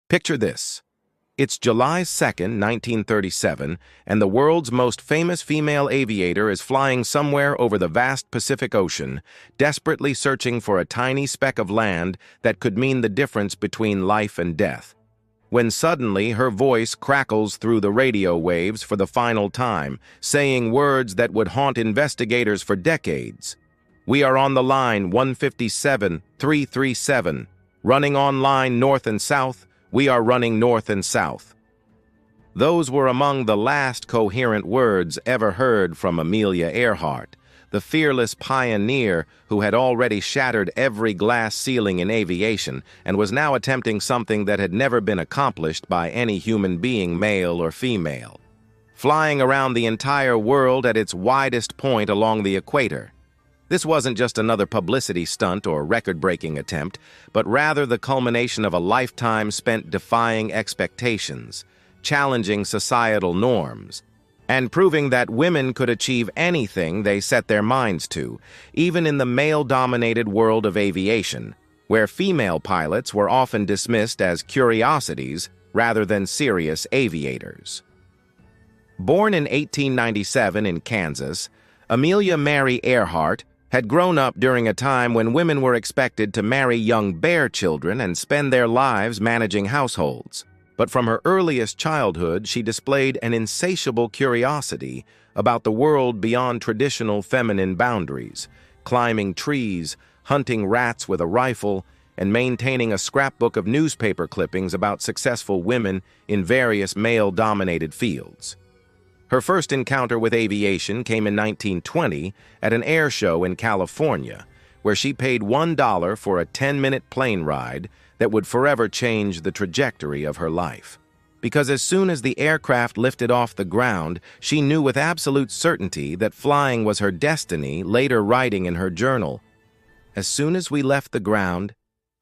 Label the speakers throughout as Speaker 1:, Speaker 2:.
Speaker 1: Picture this. It's July 2nd, 1937, and the world's most famous female aviator is flying somewhere over the vast Pacific Ocean, desperately searching for a tiny speck of land that could mean the difference between life and death. When suddenly her voice crackles through the radio waves for the final time, saying words that would haunt investigators for decades. "We are on the line 157-337, running on line north and south. We are running north and south." Those were among the last coherent words ever heard from Amelia Earhart, the fearless pioneer who had already shattered every glass ceiling in aviation and was now attempting something that had never been accomplished by any human being, male or female. Flying around the entire world at its widest point along the equator. This wasn't just another publicity stunt or record-breaking attempt, but rather the culmination of a lifetime spent defying expectations, challenging societal norms, and proving that women could achieve anything they set their minds to, even in the male-dominated world of aviation, where female pilots were often dismissed as curiosities rather than serious aviators. Born in 1897 in Kansas, Amelia Mary Earhart had grown up during a time when women were expected to marry young bear children and spend their lives managing households. But from her earliest childhood, she displayed an insatiable curiosity about the world beyond traditional feminine boundaries, climbing trees, hunting rats with a rifle, and maintaining a scrapbook of newspaper clippings about successful women in various male-dominated fields. Her first encounter with aviation came in 1920 at an air show in California, where she paid $1 for a 10-minute plane ride that would forever change the trajectory of her life. Because as soon as the aircraft lifted off the ground, she knew with absolute certainty that flying was her destiny, later writing in her journal, "As soon as we left the ground,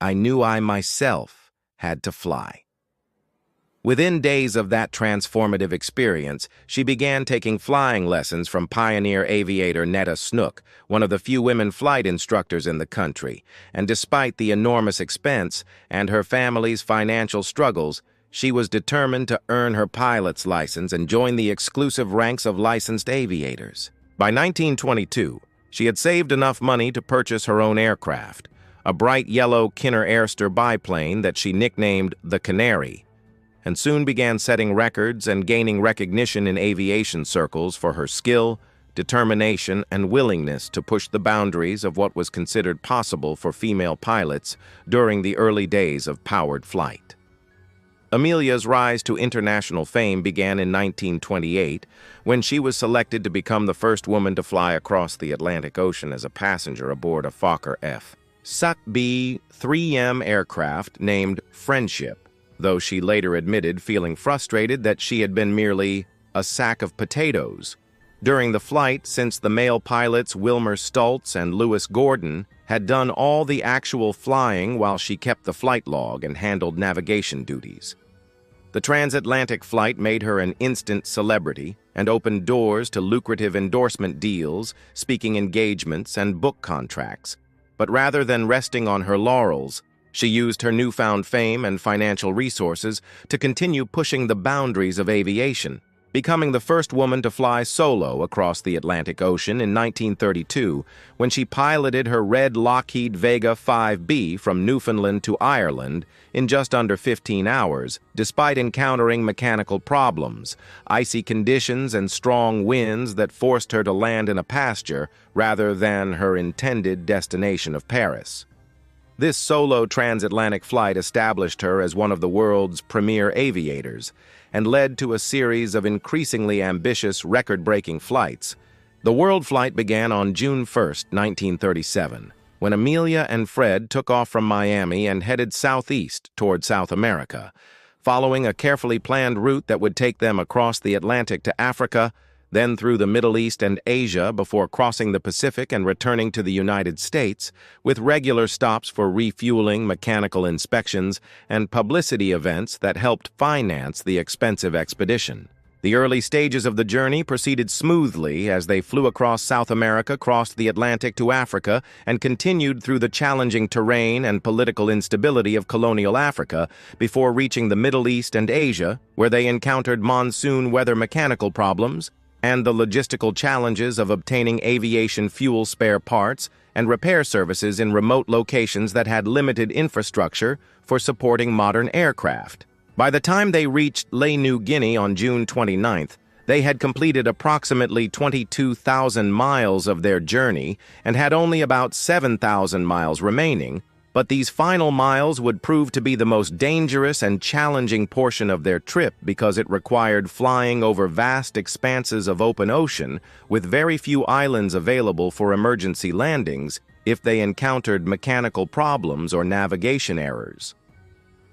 Speaker 1: I knew I myself had to fly." Within days of that transformative experience, she began taking flying lessons from pioneer aviator Netta Snook, one of the few women flight instructors in the country, and despite the enormous expense and her family's financial struggles, she was determined to earn her pilot's license and join the exclusive ranks of licensed aviators. By 1922, she had saved enough money to purchase her own aircraft, a bright yellow Kinner Airster biplane that she nicknamed the Canary, and soon began setting records and gaining recognition in aviation circles for her skill, determination, and willingness to push the boundaries of what was considered possible for female pilots during the early days of powered flight. Amelia's rise to international fame began in 1928 when she was selected to become the first woman to fly across the Atlantic Ocean as a passenger aboard a Fokker F/B 3M aircraft named Friendship, though she later admitted feeling frustrated that she had been merely a sack of potatoes. During the flight, since the male pilots Wilmer Stultz and Lewis Gordon had done all the actual flying while she kept the flight log and handled navigation duties. The transatlantic flight made her an instant celebrity and opened doors to lucrative endorsement deals, speaking engagements, and book contracts. But rather than resting on her laurels, she used her newfound fame and financial resources to continue pushing the boundaries of aviation, becoming the first woman to fly solo across the Atlantic Ocean in 1932 when she piloted her red Lockheed Vega 5B from Newfoundland to Ireland in just under 15 hours, despite encountering mechanical problems, icy conditions, and strong winds that forced her to land in a pasture rather than her intended destination of Paris. This solo transatlantic flight established her as one of the world's premier aviators and led to a series of increasingly ambitious record-breaking flights. The world flight began on June 1, 1937, when Amelia and Fred took off from Miami and headed southeast toward South America, following a carefully planned route that would take them across the Atlantic to Africa, then through the Middle East and Asia before crossing the Pacific and returning to the United States, with regular stops for refueling, mechanical inspections, and publicity events that helped finance the expensive expedition. The early stages of the journey proceeded smoothly as they flew across South America, crossed the Atlantic to Africa, and continued through the challenging terrain and political instability of colonial Africa before reaching the Middle East and Asia, where they encountered monsoon weather mechanical problems and the logistical challenges of obtaining aviation fuel spare parts and repair services in remote locations that had limited infrastructure for supporting modern aircraft. By the time they reached New Guinea on June 29th, they had completed approximately 22,000 miles of their journey and had only about 7,000 miles remaining, but these final miles would prove to be the most dangerous and challenging portion of their trip because it required flying over vast expanses of open ocean with very few islands available for emergency landings if they encountered mechanical problems or navigation errors.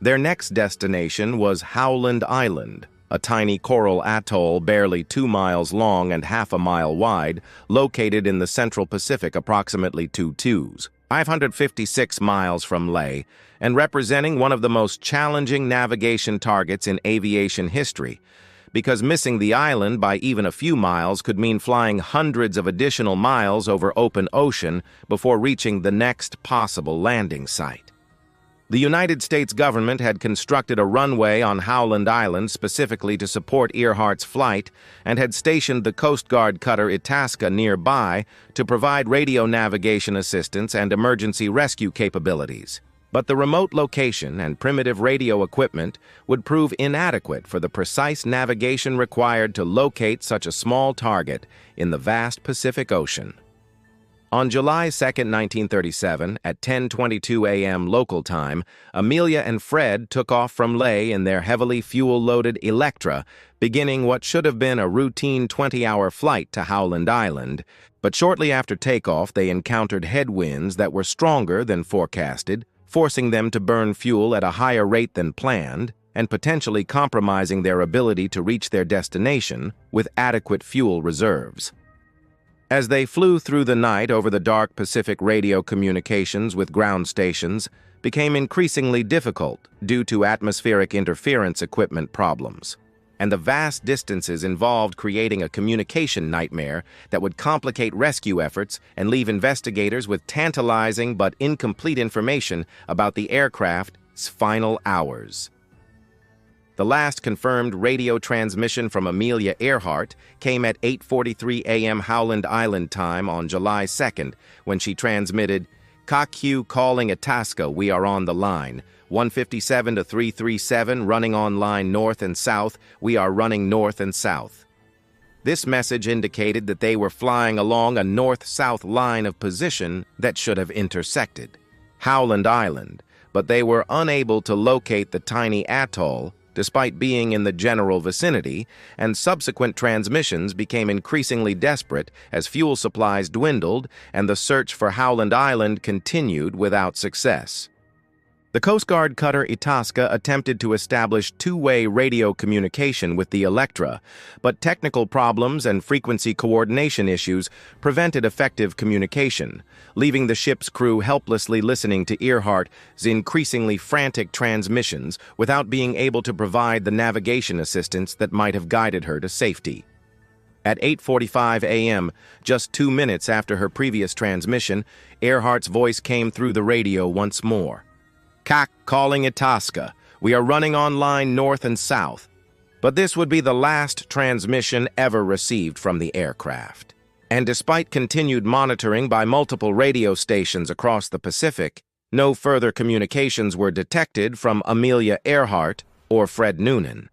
Speaker 1: Their next destination was Howland Island, a tiny coral atoll barely 2 miles long and half a mile wide, located in the Central Pacific approximately 556 miles from Leh, and representing one of the most challenging navigation targets in aviation history, because missing the island by even a few miles could mean flying hundreds of additional miles over open ocean before reaching the next possible landing site. The United States government had constructed a runway on Howland Island specifically to support Earhart's flight and had stationed the Coast Guard cutter Itasca nearby to provide radio navigation assistance and emergency rescue capabilities. But the remote location and primitive radio equipment would prove inadequate for the precise navigation required to locate such a small target in the vast Pacific Ocean. On July 2, 1937, at 10:22 a.m. local time, Amelia and Fred took off from Leh in their heavily fuel-loaded Electra, beginning what should have been a routine 20-hour flight to Howland Island. But shortly after takeoff, they encountered headwinds that were stronger than forecasted, forcing them to burn fuel at a higher rate than planned, and potentially compromising their ability to reach their destination with adequate fuel reserves. As they flew through the night over the dark Pacific, radio communications with ground stations became increasingly difficult due to atmospheric interference equipment problems, and the vast distances involved creating a communication nightmare that would complicate rescue efforts and leave investigators with tantalizing but incomplete information about the aircraft's final hours. The last confirmed radio transmission from Amelia Earhart came at 8:43 a.m. Howland Island time on July 2nd, when she transmitted, "KQ calling Itasca, we are on the line. 157 to 337 running on line north and south, we are running north and south." This message indicated that they were flying along a north-south line of position that should have intersected Howland Island, but they were unable to locate the tiny atoll despite being in the general vicinity, and subsequent transmissions became increasingly desperate as fuel supplies dwindled and the search for Howland Island continued without success. The Coast Guard cutter Itasca attempted to establish two-way radio communication with the Electra, but technical problems and frequency coordination issues prevented effective communication, leaving the ship's crew helplessly listening to Earhart's increasingly frantic transmissions without being able to provide the navigation assistance that might have guided her to safety. At 8:45 a.m., just 2 minutes after her previous transmission, Earhart's voice came through the radio once more. "KQ calling Itasca. We are running on line north and south." But this would be the last transmission ever received from the aircraft. And despite continued monitoring by multiple radio stations across the Pacific, no further communications were detected from Amelia Earhart or Fred Noonan.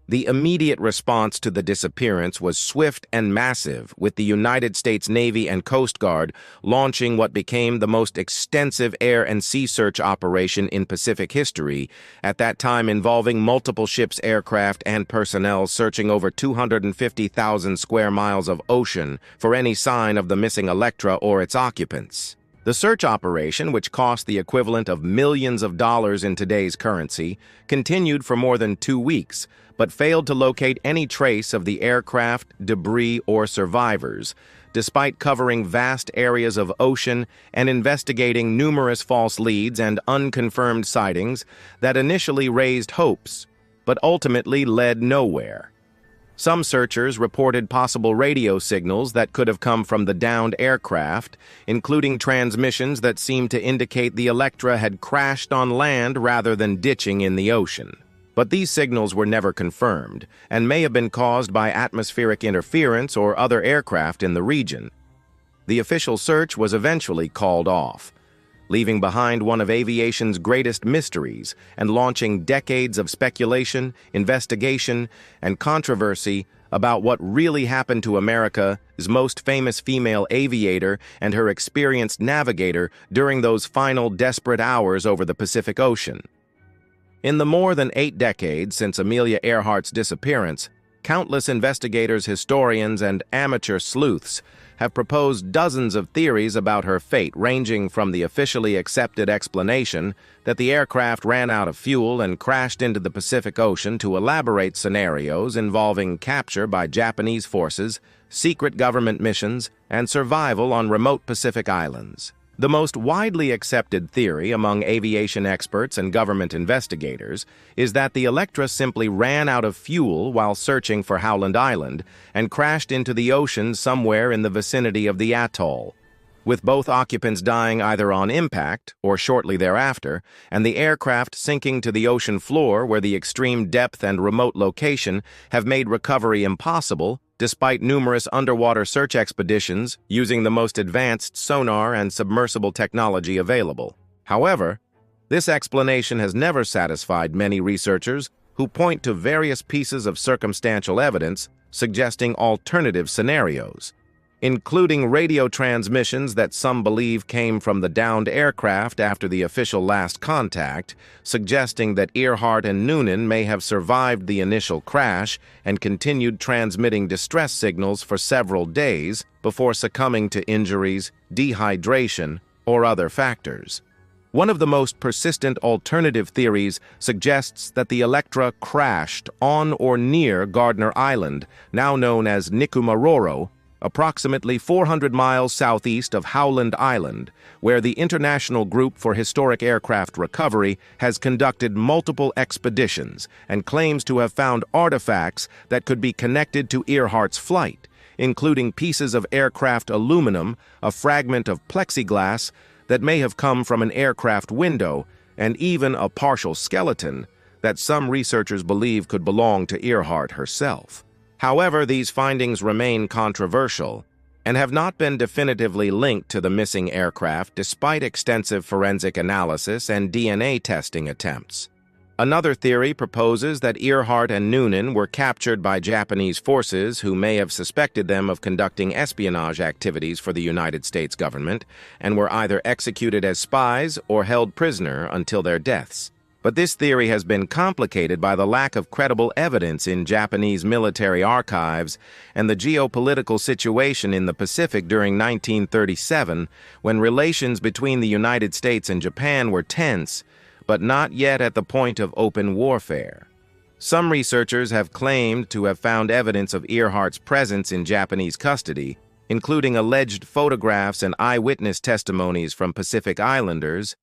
Speaker 1: The immediate response to the disappearance was swift and massive, with the United States Navy and Coast Guard launching what became the most extensive air and sea search operation in Pacific history, at that time involving multiple ships, aircraft, and personnel searching over 250,000 square miles of ocean for any sign of the missing Electra or its occupants. The search operation, which cost the equivalent of millions of dollars in today's currency, continued for more than 2 weeks, but failed to locate any trace of the aircraft, debris, or survivors, despite covering vast areas of ocean and investigating numerous false leads and unconfirmed sightings that initially raised hopes, but ultimately led nowhere. Some searchers reported possible radio signals that could have come from the downed aircraft, including transmissions that seemed to indicate the Electra had crashed on land rather than ditching in the ocean. But these signals were never confirmed, and may have been caused by atmospheric interference or other aircraft in the region. The official search was eventually called off, leaving behind one of aviation's greatest mysteries and launching decades of speculation, investigation, and controversy about what really happened to America's most famous female aviator and her experienced navigator during those final desperate hours over the Pacific Ocean. In the more than 8 decades since Amelia Earhart's disappearance, countless investigators, historians, and amateur sleuths have proposed dozens of theories about her fate, ranging from the officially accepted explanation that the aircraft ran out of fuel and crashed into the Pacific Ocean to elaborate scenarios involving capture by Japanese forces, secret government missions, and survival on remote Pacific islands. The most widely accepted theory among aviation experts and government investigators is that the Electra simply ran out of fuel while searching for Howland Island and crashed into the ocean somewhere in the vicinity of the atoll, with both occupants dying either on impact or shortly thereafter, and the aircraft sinking to the ocean floor where the extreme depth and remote location have made recovery impossible, despite numerous underwater search expeditions using the most advanced sonar and submersible technology available. However, this explanation has never satisfied many researchers who point to various pieces of circumstantial evidence suggesting alternative scenarios, including radio transmissions that some believe came from the downed aircraft after the official last contact, suggesting that Earhart and Noonan may have survived the initial crash and continued transmitting distress signals for several days before succumbing to injuries, dehydration, or other factors. One of the most persistent alternative theories suggests that the Electra crashed on or near Gardner Island, now known as Nikumaroro, approximately 400 miles southeast of Howland Island, where the International Group for Historic Aircraft Recovery has conducted multiple expeditions and claims to have found artifacts that could be connected to Earhart's flight, including pieces of aircraft aluminum, a fragment of plexiglass that may have come from an aircraft window, and even a partial skeleton that some researchers believe could belong to Earhart herself. However, these findings remain controversial and have not been definitively linked to the missing aircraft despite extensive forensic analysis and DNA testing attempts. Another theory proposes that Earhart and Noonan were captured by Japanese forces who may have suspected them of conducting espionage activities for the United States government and were either executed as spies or held prisoner until their deaths. But this theory has been complicated by the lack of credible evidence in Japanese military archives and the geopolitical situation in the Pacific during 1937, when relations between the United States and Japan were tense, but not yet at the point of open warfare. Some researchers have claimed to have found evidence of Earhart's presence in Japanese custody, including alleged photographs and eyewitness testimonies from Pacific Islanders,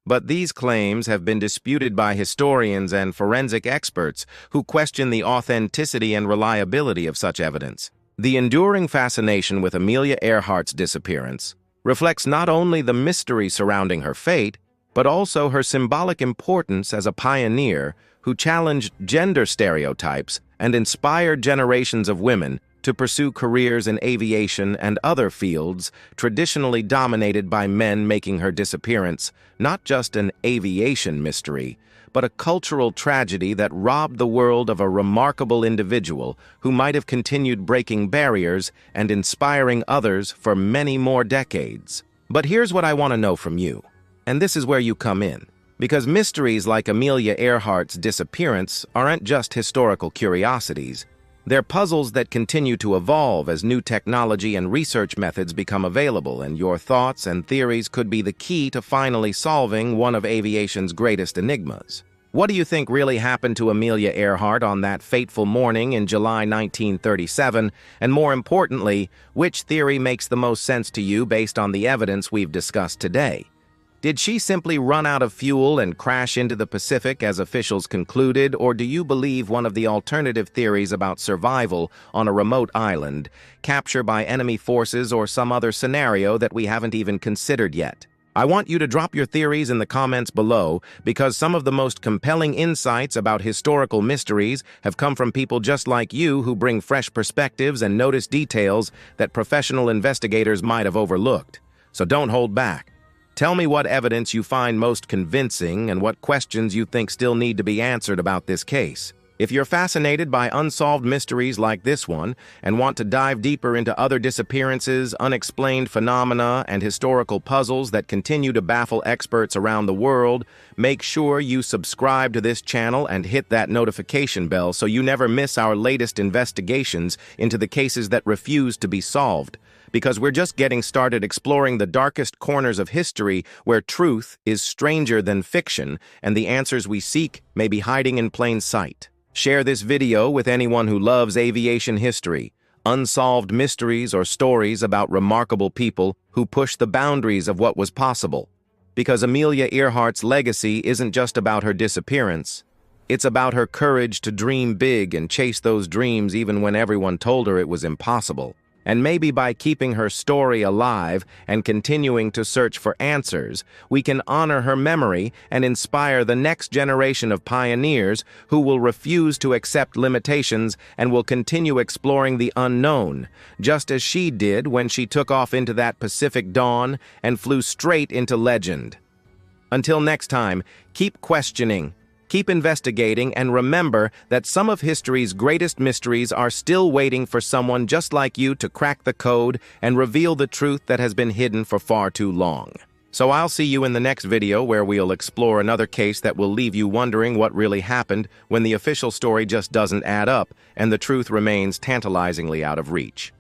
Speaker 1: but these claims have been disputed by historians and forensic experts who question the authenticity and reliability of such evidence. The enduring fascination with Amelia Earhart's disappearance reflects not only the mystery surrounding her fate, but also her symbolic importance as a pioneer who challenged gender stereotypes and inspired generations of women to pursue careers in aviation and other fields traditionally dominated by men, making her disappearance not just an aviation mystery, but a cultural tragedy that robbed the world of a remarkable individual who might have continued breaking barriers and inspiring others for many more decades. But here's what I want to know from you, and this is where you come in, because mysteries like Amelia Earhart's disappearance aren't just historical curiosities. They're puzzles that continue to evolve as new technology and research methods become available, and your thoughts and theories could be the key to finally solving one of aviation's greatest enigmas. What do you think really happened to Amelia Earhart on that fateful morning in July 1937? And more importantly, which theory makes the most sense to you based on the evidence we've discussed today? Did she simply run out of fuel and crash into the Pacific as officials concluded, or do you believe one of the alternative theories about survival on a remote island, capture by enemy forces, or some other scenario that we haven't even considered yet? I want you to drop your theories in the comments below, because some of the most compelling insights about historical mysteries have come from people just like you who bring fresh perspectives and notice details that professional investigators might have overlooked. So don't hold back. Tell me what evidence you find most convincing and what questions you think still need to be answered about this case. If you're fascinated by unsolved mysteries like this one and want to dive deeper into other disappearances, unexplained phenomena, and historical puzzles that continue to baffle experts around the world, make sure you subscribe to this channel and hit that notification bell so you never miss our latest investigations into the cases that refuse to be solved. Because we're just getting started exploring the darkest corners of history where truth is stranger than fiction and the answers we seek may be hiding in plain sight. Share this video with anyone who loves aviation history, unsolved mysteries, or stories about remarkable people who push the boundaries of what was possible. Because Amelia Earhart's legacy isn't just about her disappearance. It's about her courage to dream big and chase those dreams even when everyone told her it was impossible. And maybe by keeping her story alive and continuing to search for answers, we can honor her memory and inspire the next generation of pioneers who will refuse to accept limitations and will continue exploring the unknown, just as she did when she took off into that Pacific dawn and flew straight into legend. Until next time, keep questioning, keep investigating, and remember that some of history's greatest mysteries are still waiting for someone just like you to crack the code and reveal the truth that has been hidden for far too long. So I'll see you in the next video where we'll explore another case that will leave you wondering what really happened when the official story just doesn't add up and the truth remains tantalizingly out of reach.